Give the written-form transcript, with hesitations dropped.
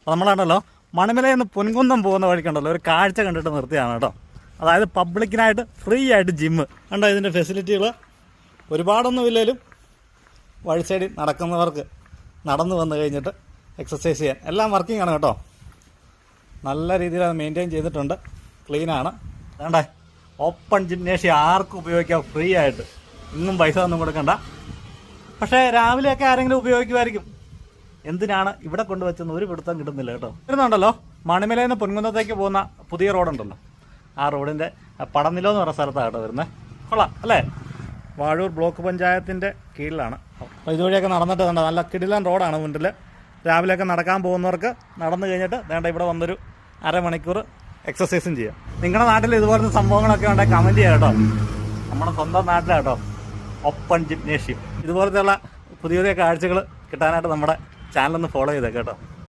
അപ്പോൾ നമ്മളാണല്ലോ മണിമലയിൽ നിന്ന് പൊൻകുന്നം പോകുന്ന വഴിക്കുണ്ടല്ലോ ഒരു കാഴ്ച കണ്ടിട്ട് നിർത്തിയാണ് കേട്ടോ. അതായത് പബ്ലിക്കിനായിട്ട് ഫ്രീ ആയിട്ട് ജിമ്മ് കണ്ടോ. ഇതിൻ്റെ ഫെസിലിറ്റികൾ ഒരുപാടൊന്നും ഇല്ലെങ്കിലും വഴി സൈഡിൽ നടക്കുന്നവർക്ക് നടന്നു വന്നു കഴിഞ്ഞിട്ട് എക്സസൈസ് ചെയ്യാൻ എല്ലാം വർക്കിംഗ് ആണ് കേട്ടോ. നല്ല രീതിയിൽ അത് മെയിൻറ്റെയിൻ ചെയ്തിട്ടുണ്ട്, ക്ലീനാണ്. വേണ്ടേ ഓപ്പൺ ജിംനേഷ്യം ആർക്കും ഉപയോഗിക്കാം ഫ്രീ ആയിട്ട്, ഇന്നും പൈസ ഒന്നും കൊടുക്കണ്ട. പക്ഷേ രാവിലെയൊക്കെ ആരെങ്കിലും ഉപയോഗിക്കുമായിരിക്കും. എന്തിനാണ് ഇവിടെ കൊണ്ടുവച്ചെന്ന് ഒരു പിടുത്തം കിട്ടുന്നില്ല കേട്ടോ. വരുന്നുണ്ടല്ലോ മണിമലയിൽ നിന്ന് പൊൻകുന്നത്തേക്ക് പോകുന്ന പുതിയ റോഡുണ്ടല്ലോ, ആ റോഡിൻ്റെ പടനിലം എന്ന് പറഞ്ഞ സ്ഥലത്താണ് കേട്ടോ വരുന്നത്. കൊള്ളാം അല്ലേ? വാഴൂർ ബ്ലോക്ക് പഞ്ചായത്തിൻ്റെ കീഴിലാണ്. അപ്പോൾ ഇതുവഴിയൊക്കെ നടന്നിട്ട് വേണ്ട നല്ല കിടിലൻ റോഡാണ് മുന്നിൽ. രാവിലെയൊക്കെ നടക്കാൻ പോകുന്നവർക്ക് നടന്നു കഴിഞ്ഞിട്ട് വേണ്ട ഇവിടെ വന്നൊരു അരമണിക്കൂർ എക്സസൈസും ചെയ്യാം. നിങ്ങളുടെ നാട്ടിൽ ഇതുപോലത്തെ സംഭവങ്ങളൊക്കെ ഉണ്ടെങ്കിൽ കമൻറ്റ് ചെയ്യാം കേട്ടോ. നമ്മുടെ സ്വന്തം നാട്ടിലാട്ടോ ഓപ്പൺ ജിംനേഷ്യം. ഇതുപോലത്തെയുള്ള പുതിയ പുതിയ കാഴ്ചകൾ കിട്ടാനായിട്ട് നമ്മുടെ ചാനലൊന്ന് ഫോളോ ചെയ്തേക്കാം കേട്ടോ.